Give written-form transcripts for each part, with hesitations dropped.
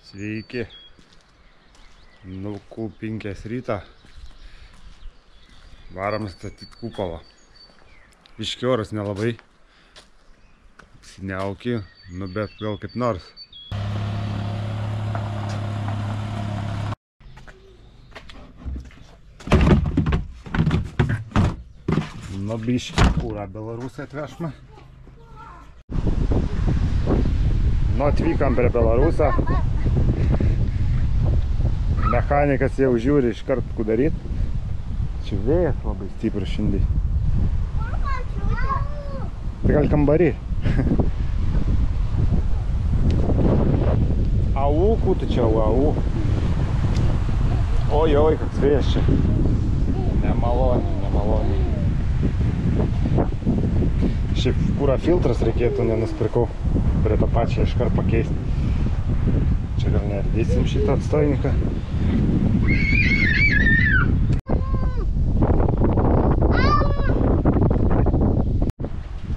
Sveiki. Nukų 5 ryto. Varom statyti kupolą. Biški oras nelabai. Apsiniauki, nu bet gal kaip nors. Nu biški kūrą Belarusą atvešma. Nu atvykam prie Belarusą. Mechanikas jau žiūri iš karto daryt. Čia vėjas labai stiprus šiandien. Tai gal kambarį. Au, kutu čia, au. Ojoj, koks vėjas čia. Nemaloniai. Šiaip kūrą filtras reikėtų, nenusipirkau. Prie to pačią iškart pakeisti. Čia gal neardysim šitą atstojniką.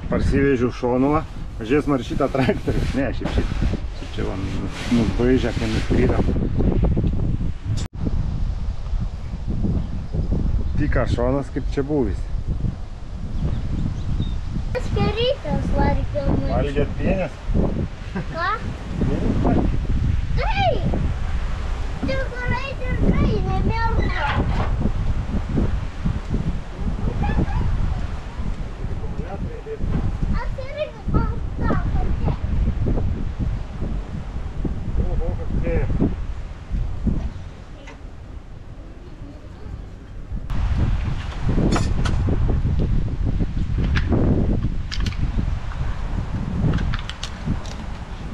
Parsivežiau šonulą. Žiūrės mar šitą traktorių. Ne, šiaip čia va nusbraižę, kai nuskrydam. Tika šonas kaip čia buvis. Skeritas valgiau. Valgėt pienės? Ką? Pienės valgėt? Tai! Tikrai, nemirko.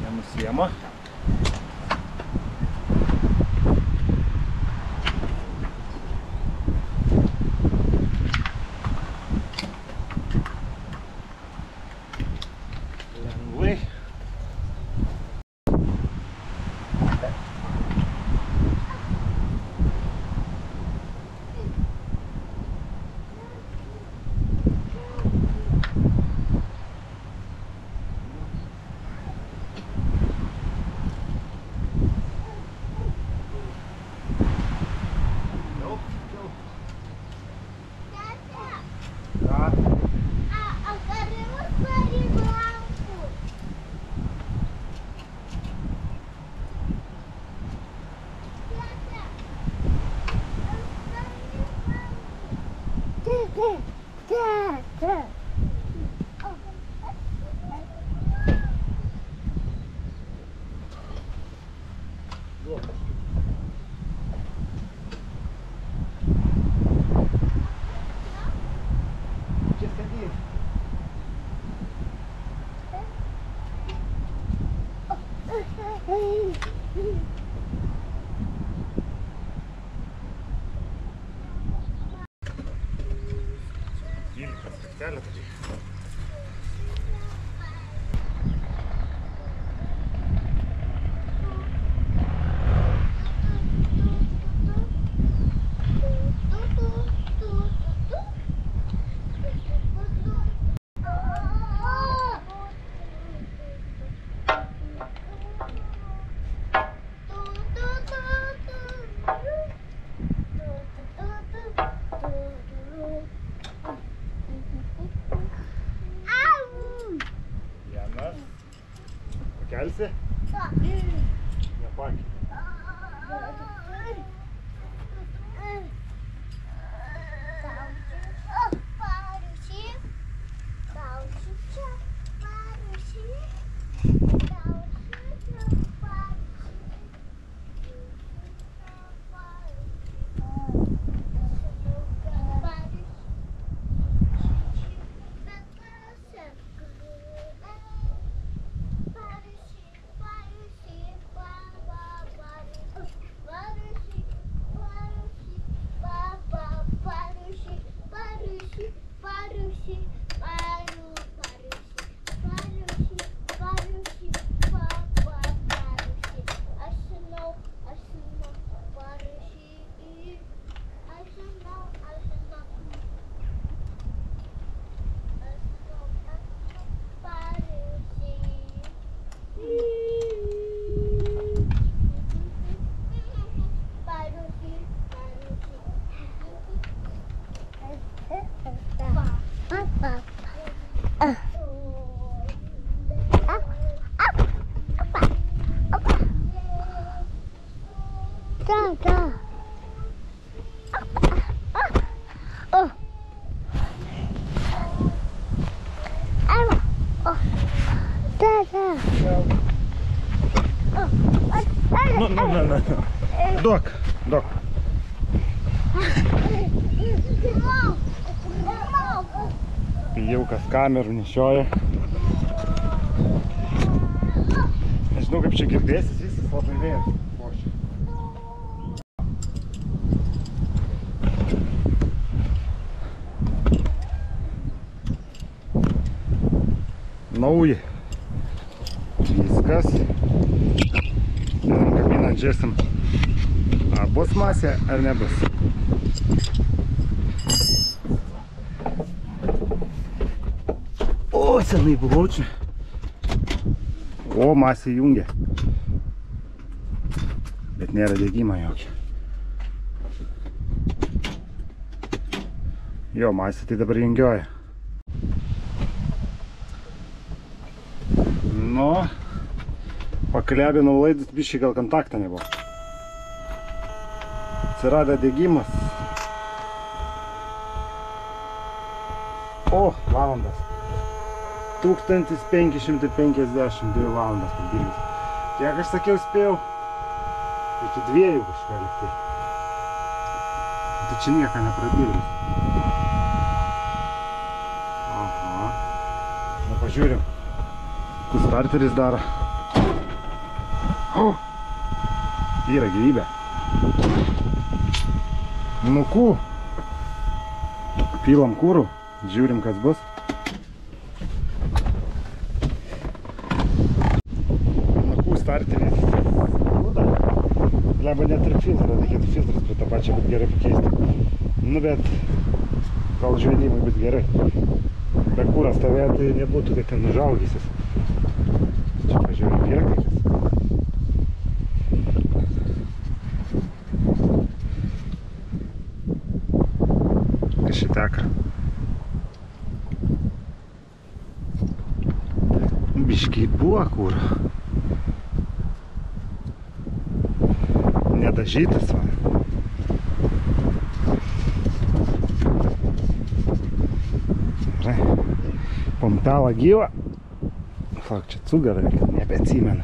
Nenusiema. Lengvai. Kelsi? Nepakė. Да. О. Ама. О. Да. Ну. Док. Pijaukas kamerų nešioja. Nežinau, kaip čia girdėsis, visas labai vėjas. Nauji. Viskas. Kabinant žiūrėsim, ar bus masė, ar nebus. O, senai buvau čia. O, masė jungia. Bet nėra degimo jokio. Jo, masė tai dabar jungioja. Nu, paklebinau laidus, biškai gal kontaktą nebuvo. Atsirado degimas. O, valandas. 1552 valandas padirbęs. Kiek aš sakiau, spėjau? Iki 2 kažką liktai. Tai čia nieko nepradirbęs. Aha. Nu, pažiūrim. Kus starteris daro. O! Yra gyvybė. Nukų. Pilam kūrų. Žiūrim, kas bus. Nukų starteris. Leba net ir filtrą. Reikėtų filtras prie tą pačią būt gerai pakeisti. Nu, bet gal žvedimai bus gerai. Be kūras tavėje tai nebūtų, kad ten nužaugysis. Čia pažiūrėjau, yra kažkas. Kas čia teka? Biškiai buvo kūro. Nedažytas man. Gerai. Pompelą gyvą. Fak, čia cugara, nebeatsimenu.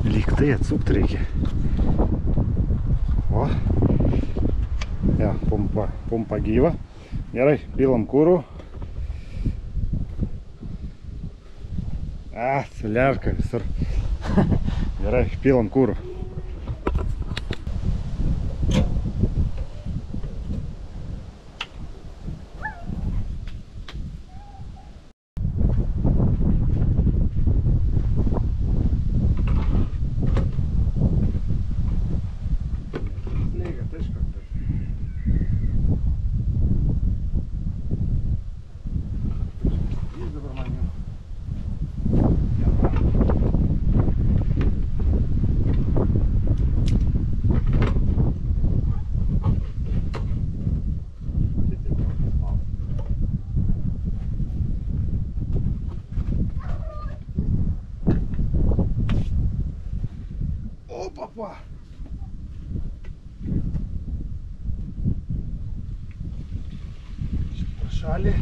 Lyg tai atsukt reikia. O. Ja, pompa gyva. Gerai, pilam kūrų. Sulerka visur. Gerai, pilam kūrų. Опа! Прошали.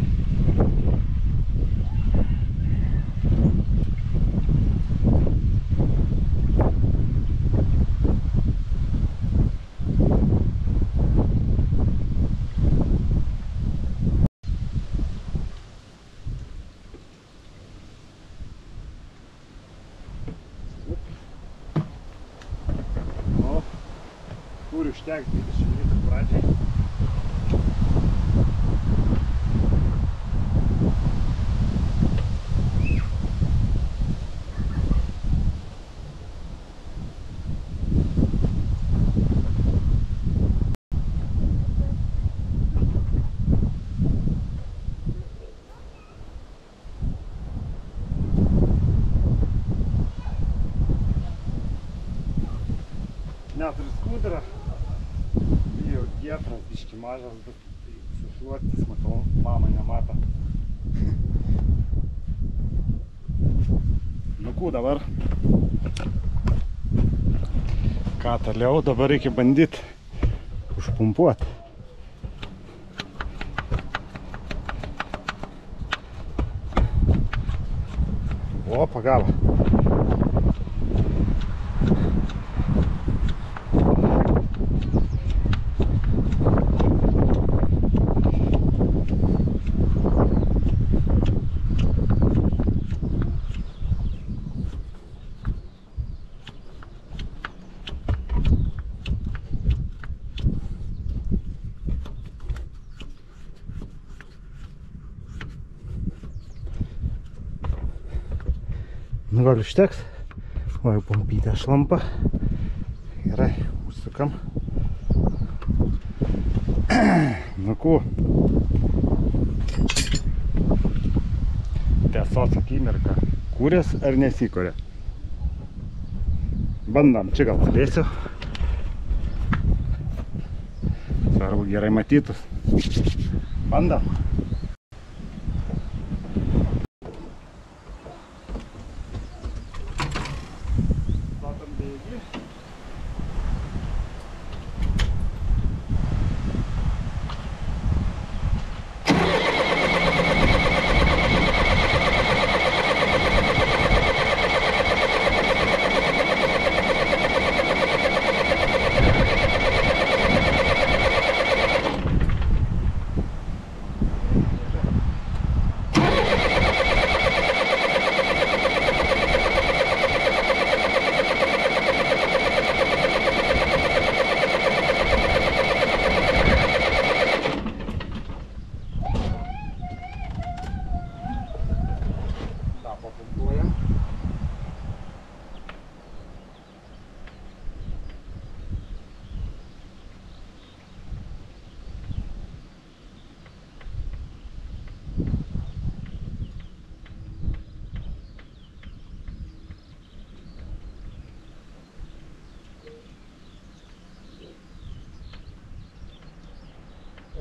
Kūrių užtek 20 litrų pradžiai. Net ir skudra. Jau gietras biški mažas, bet Šluostis, matau, mama nemato. Nu kų dabar? Ką toliau? Dabar reikia bandyti užpumpuoti. O, pagavo. Nu gal užteks. O jau pompytė šlampa. Gerai, užsukam. Nu kų. Tiesos akimirka. Kūrės ar nesikūrė? Bandam, čia gal padėsiu. Svarbu gerai matytus. Bandam.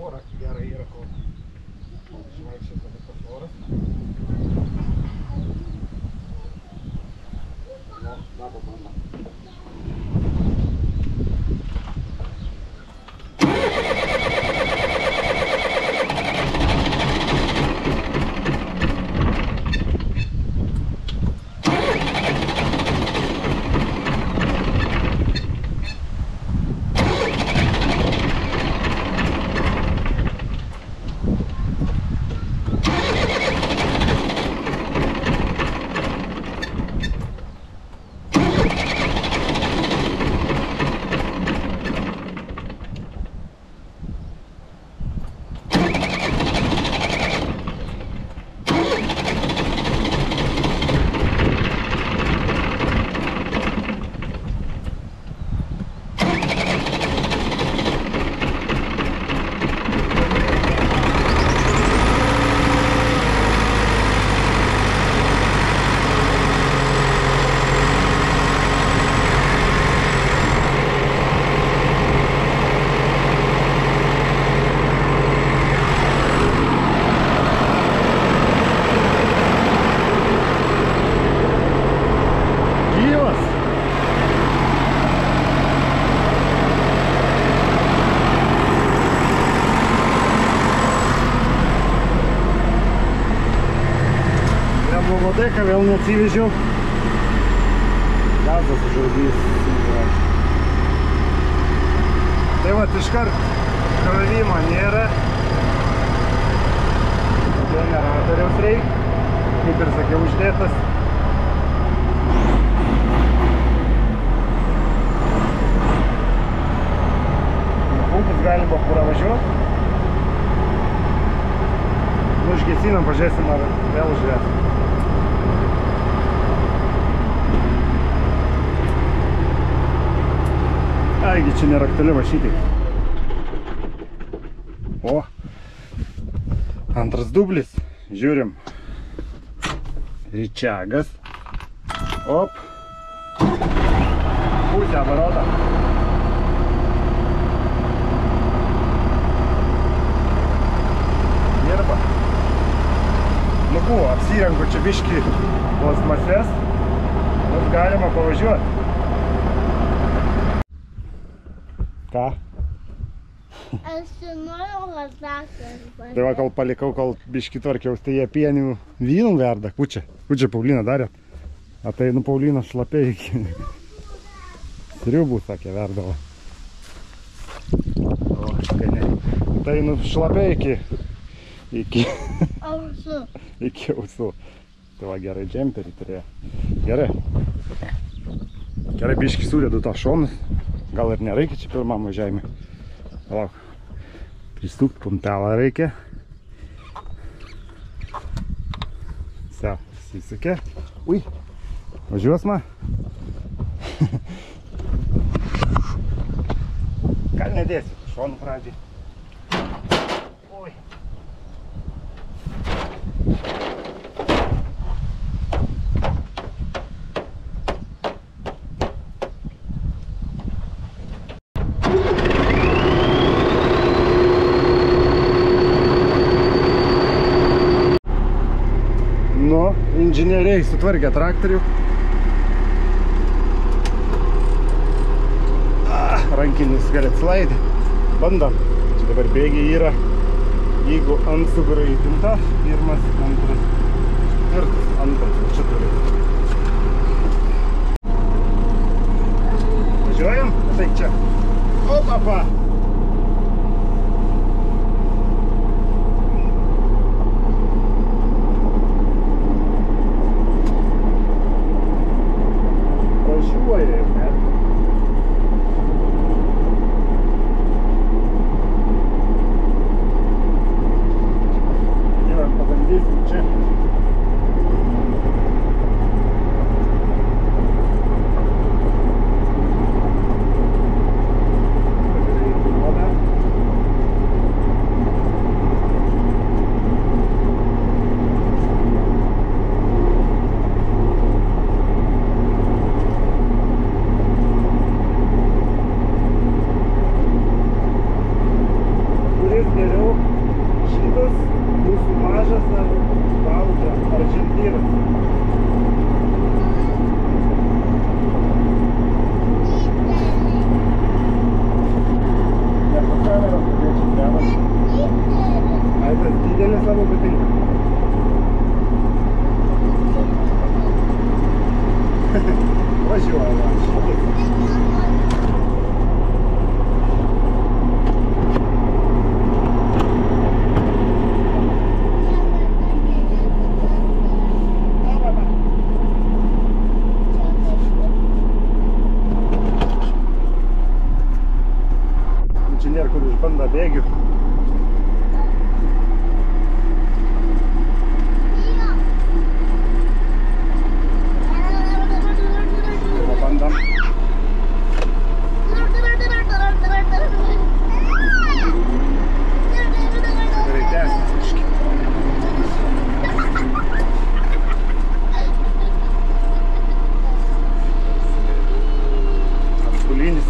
Oras gerai yra, kol išvaikščias apie tas oras. No, dabar bandam. Dėka vėl neatsivežiau. Gazas žaudys. Tai vat iškart krovimo nėra. Generatoriaus reikia. Kaip ir sakiau, uždėtas. Pumpus galima pravažiuoti. Užgesinam, pažiūrėsim, ar vėl užvės. Aigi, čia neraktali vašytai. O, antras dublis. Žiūrim. Ryčiagas. Op. Pusę оборота. Svarbu, apsirenku čia biškį plastmasės, bus galima pavažiuoti. Ką? Aš noriu lazakas. Tai va, kol palikau, kol biškį tvarkiaus, tai jie pienių vynų verda. Kučia Paulina darė. A tai, nu, Paulina šlapiai iki sriubų, sakė, verdavo. O, skaniai. Tai, nu, šlapiai iki Ausų. iki ausų. Tai va, gerai džemperį turėjo. Gerai. Gerai, biškį sudėdu tą šonus. Gal ir nereikia čia pirmam važiavimui. Palauk. Pristukt pumpelą reikia. Все, įsisukė. Ui, važiuos ma. Gal nedėsiu, šonų pradžiai. Ui. Nu, inžinieriai sutvarkė traktorių. Rankinis gali atslaidį. Bandom. Čia dabar bėgiai yra. Jeigu ant sugraitinta, pirmas, antras, ketvirtas, antras. Čia turi. Važiuojam? Tai čia. Opapa! Važiuojam, ne? Pabandysim čia. Kuris geriau, šitas mūsų mažas ar Valga, ar Žemdyras? Ne po kameros padėčiau kremas. Ai, tas didelis labai patinka. Važiuoju, va, šitas. Inžinier, kur išbanda bėgių. Bandam. Greitesnis biškį. Atbulinis.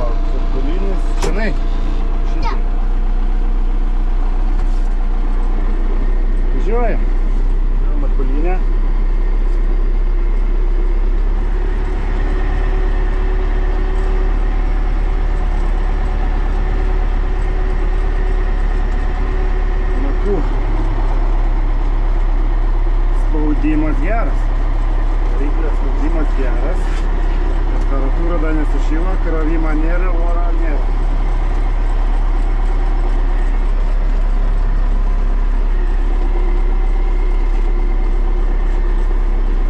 Atbulinis. Žinai? Šitai. Važiuojam. Atbulinę. Spaudimas geras. Variklio spaudimas geras. Temperatūra dar nesušyla, krovimo nėra, oro nėra.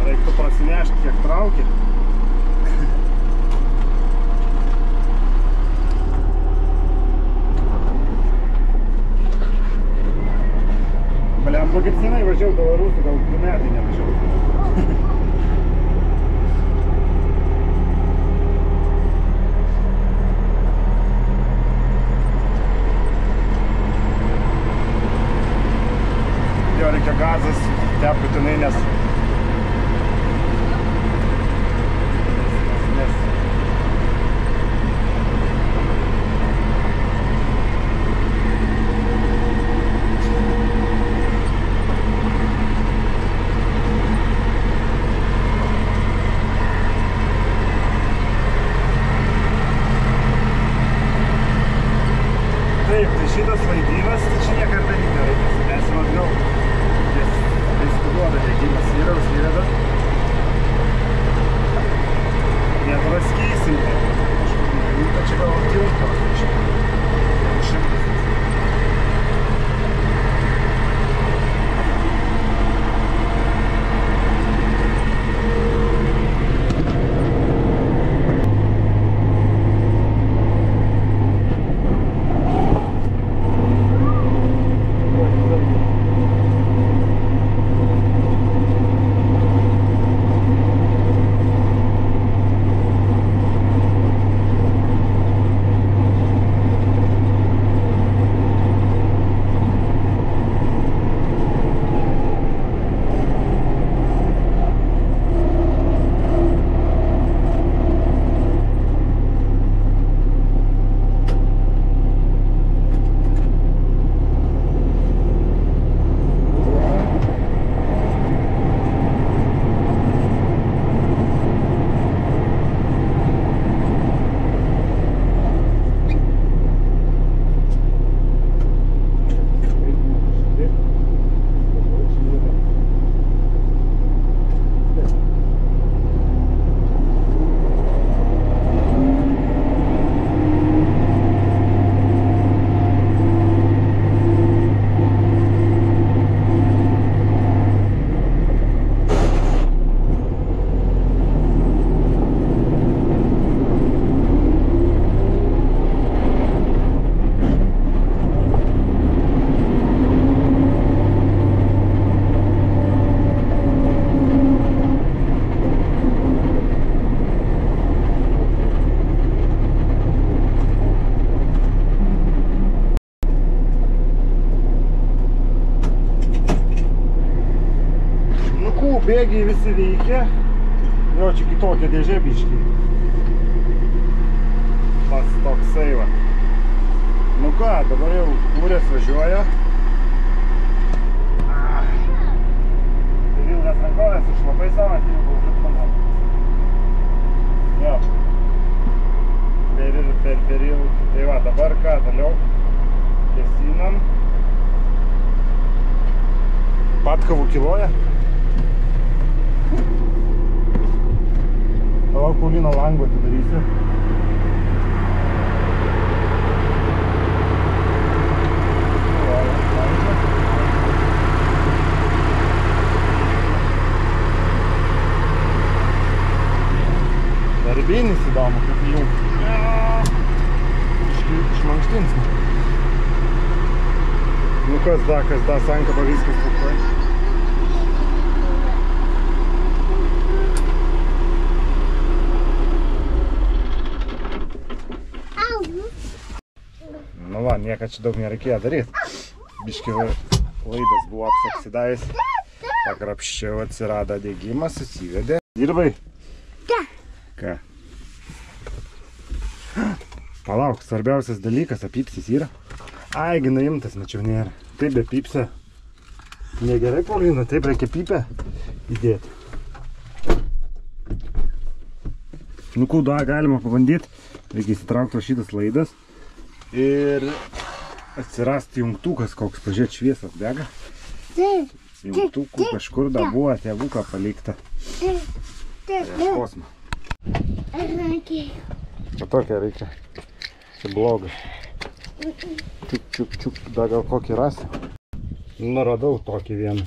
Reiktų prasinešti, kiek traukia. Blemba, kaip senai važiavau Belarusų, gal 2 metai nevažiavau. Jo reikia gazas būtinai, nes Taip, tai šitas laidynas, tai čia niekada daryti nereikia. Mes atgal, jis duoda degimas vyraus įveda. Nedraskysim. Tai čia gal tilto. Bėgiai visi veikia. Jo, čia kitokia dėžė biškį. Pas toksai va. Nu ką, dabar jau kūrės važiuoja. Tai ilgas rankovės, aš labai savas ilgau užūt manau. Jo. Per ilgų. Tai va, dabar ką, toliau gesinam. Patkavų kiloja. Dabar Paulino lango atidarysiu. Darbinis įdomu, kaip įjungti. Išmankštins. Nu kas da, sankaba viskas tvarkoj. Nu va, niekad čia daug nereikėjo daryti. Biški laidas buvo apsaksidavęs. Pakrapščiau, atsirado degimas, susivedė. Dirbai? Da. Ką? Palauk, svarbiausias dalykas, apypsis yra. Ai, gi nuimtas, mačiau nėra. Taip be pypsė. Negerai, Paulina, taip reikia pypę įdėti. Nu, kūda galima pabandyti. Reikia įsitraukti šitas laidas. Ir atsirasti jungtukas koks, pažiūrėt, šviesas bėga. Jungtukų kažkur da buvo tėvuką palikta. Ieškosime. Čia tokia reikia. Čia bloga. Čiuk, da gal kokį rasi. Nu, radau tokį vieną.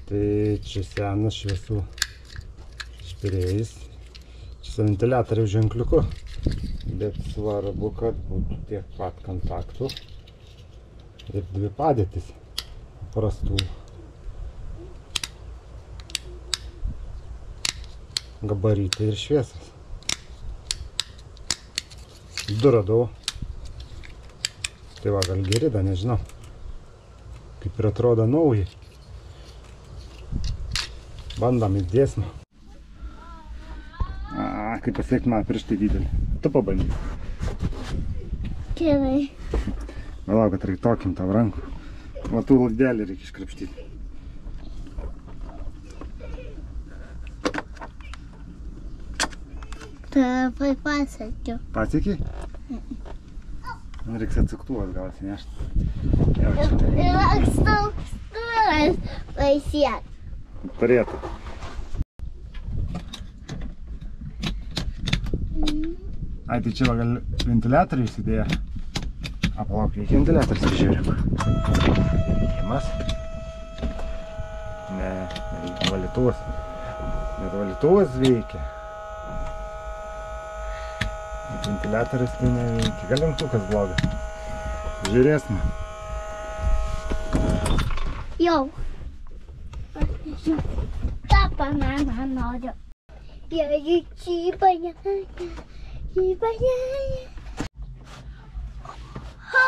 Tai čia senas šviesų špirėjais. Čia su ventiliatoriaus ženkliuku. Bet svarbu, kad būtų tiek pat kontaktų ir dvi padėtis prastų. Gabaritai ir šviesas. Du radau. Tai va, gal geri, da nežinau. Kaip ir atrodo naujai. Bandam įdėsmą. Kaip pasiekti man prieš tai didelį. Tu pabandyk. Gerai. Valau, kad reikia tokiam tau rankų. Va, tų lagdelį reikia iškrapštyti. Tai pasiekiu. Pasiekiai? Reiks atsuktuvas gal atsinešti. Jau čia tai. Ir akstuvas laisėt. Turėtų. Ai, tai čia va gal ventiliatorių įsidėję. Apalauk, reikia ventiliatorius prižiūrim. Veikimas. Ne, nereikia valytuvas. Net valytuvas veikia. Ventiliatorius tai neveikia. Gal jungtukas blogas. Žiūrėsime. Jau. Ta banana noriu. Gerai, į banana. Ha.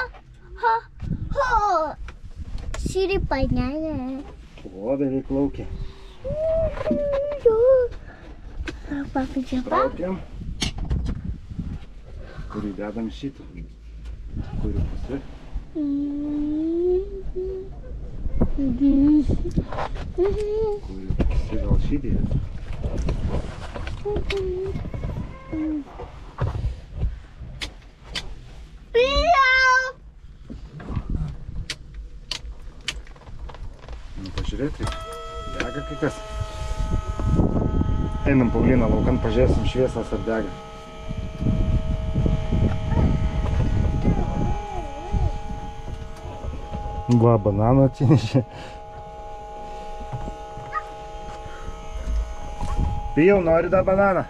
Širi banana. O, beveik laukia. Traukiam. Kurį dedam šitą. Kurį pusę. Kurį pusę gal šitį. Nu, pažiūrėt reikia. Dega kai kas. Einam Paulina laukan, pažiūrėsim šviesas ar dega. Va, banano atsinešė. Pijau, nori tą bananą?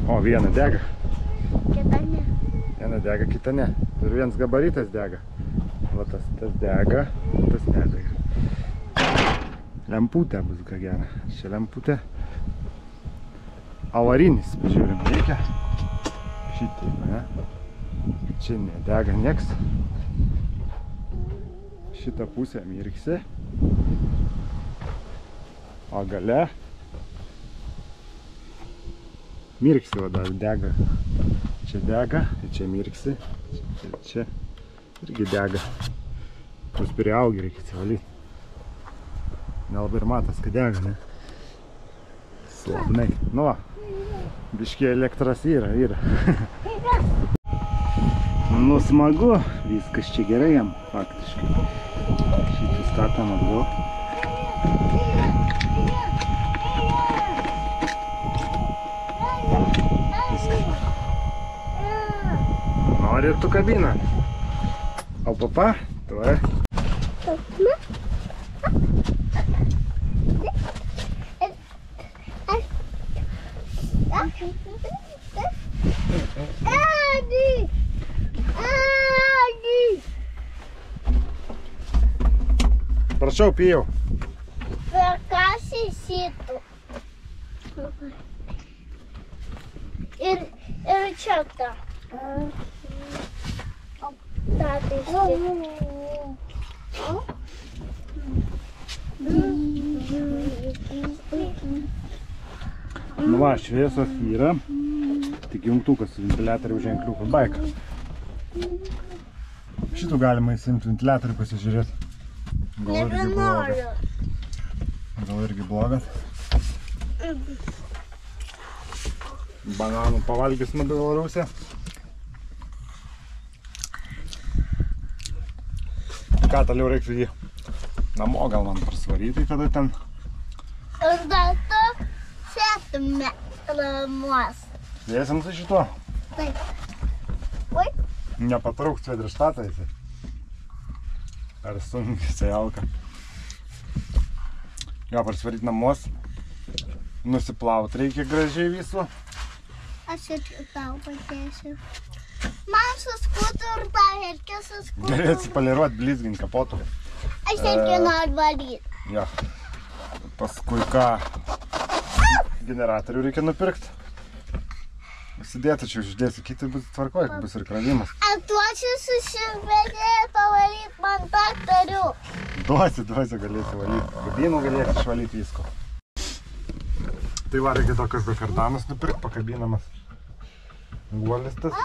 O, viena dega. Kita ne. Viena dega, kita ne. Ir vienas gabaritas dega. Va tas dega, tas nedega. Lemputė bus ką gera. Čia lemputė. Avarinis, pažiūrim, reikia. Šitaip, ne? Čia nedega nieks. Šitą pusę mirksi. O gale mirksi, va dar dega. Čia dega, čia mirksi. Čia irgi dega. Pus priaugi reikia atsivalyti. Nelabai ir matas, kad dega, ne? Slabnai. Nu va, biškiai elektros yra. Nu smagu, viskas čia gerai jam, faktiškai. Šitą statom atgal. Viskas. Nori tu kabiną? O papa? Tuoj. Prašau, pijau. Prakasi šitų. Ir čia ta. Ta tai Nu va, šviesos yra. Tik jungtukas su ventiliatorių ženkliuku baika. Šitų galima įsimti ventiliatorių pasižiūrėti. Gal irgi blogas. Bananų pavalgysime Belarusė. Ką toliau reiktų jį namo gal man prasvaryti, tada ten. Ir dar tu sėtume ramuos. Dėsim su šituo. Taip. Oi. Nepatrauks vedrištatą jisai. Ar sunkiai alka. Jo, prasvaryti namuos. Nusiplaut reikia gražiai visų. Aš ir tau padėsiu. Man suskutų ir tau reikia suskutų. Gerai atsipaliruot, blizgint kapotų. Aš irgi noriu valyti. Jo. Paskui ką? Generatorių reikia nupirkti. Įsidėti čia uždėsiu, kiti bus tvarkoj, bus ir kravimas. Atuočiu susivedėjai pavalyti man traktorių. Duosi, galėsi valyti. Kabinų galėsi išvalyti visko. Tai va, reikia tokias be kardanus nupirkti, pakabinamas. Guolis tas.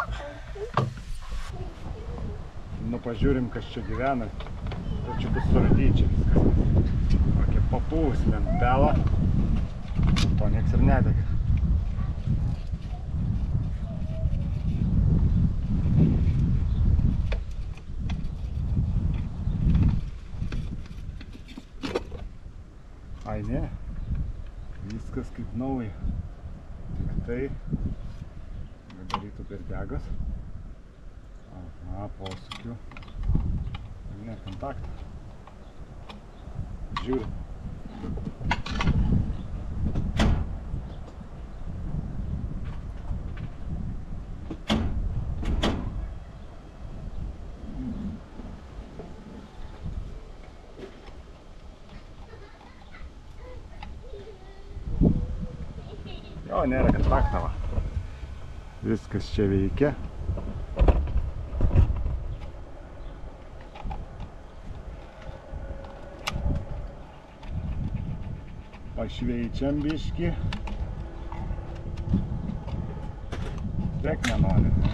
Nu, pažiūrim, kas čia gyvena. Čia bus surdyčia viskas. Tokia papūs lentela. To nieks ir nedega. Ai ne, viskas kaip nauja. Tik tai darytų per degas. Aha, posūkiu. Ne, kontaktą. Žiūri. Jo, nėra kontaktą, va. Viskas čia veikia. Pašveičiam biškį. Tiek nenori, ne?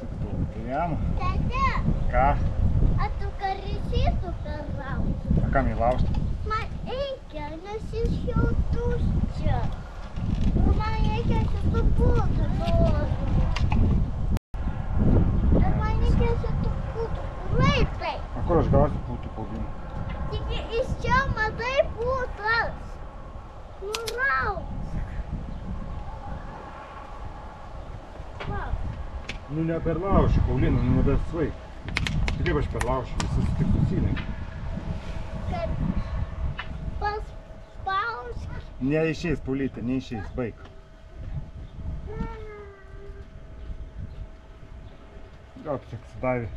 Suktūtėjam. Tete, Ką? a tu karysytų per laužą? A kam jį laužti? Man reikia, nes jis jau tuščias. Man reikia šitų būtų laužų. Ir man reikia šitų būtų laiptai. A kur aš gausiu pūtų pūgimą? Tik iš čia matai būtas. Nurausk. Nu ne per laužį, Paulina, nu nebe svaig. Tai kaip aš per laužį, visus tik nusilenkiu. Kad paspausk. Neišeis, Paulytė, neišeis, baig. Gal tik atsidavė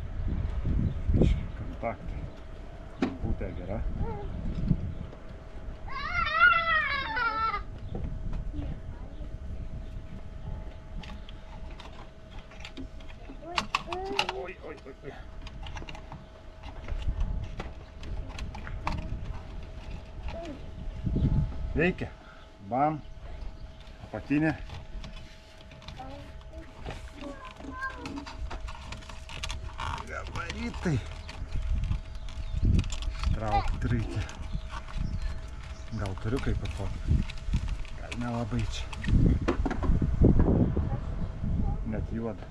kontaktai. Būtė gera. Oi, oi, oi, oi. Veikia. Bam. Apatinė. Gabaritai. Ištraukti reikia. Gal turiu kaip atfotyti. Gal nelabai čia. Net juoda.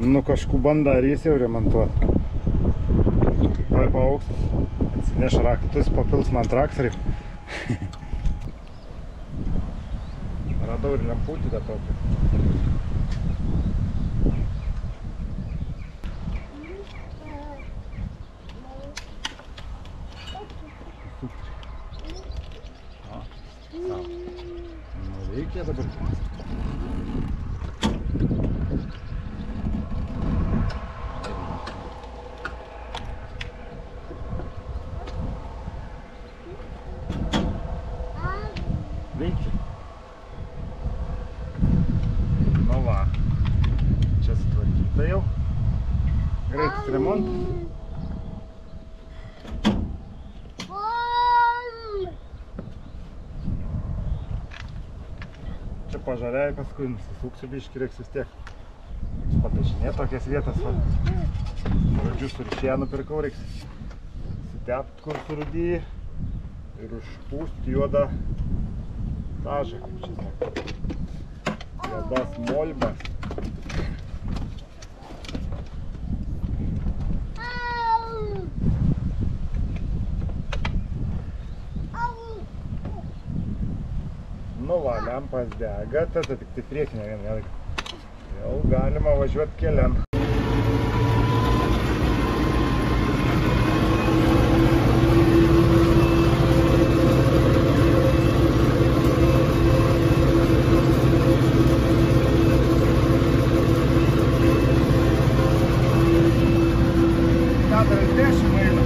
Nu kažkų banda ar jis jau remontuoti. Tuoj paaugs, atsineš raktus, papils man traktorių. Radau ir lemputį tą tokį. Nu reikia dabar. Veikia. Nu va. Čia sutvarkyta jau. Greitas remontas. Čia pažariai, paskui nusisuksiu biškį, reiks vis tiek padažinėti tokias vietas. Žodžiu, surišėnų pirkau, reiks sitept, kur surūdyji ir užpūsti juodą dažą, kaip čia sako. Juodas molbas. Nu va, lempas dega, tada tik tai priekinė vieną. Jau galima važiuoti keliam. Eina.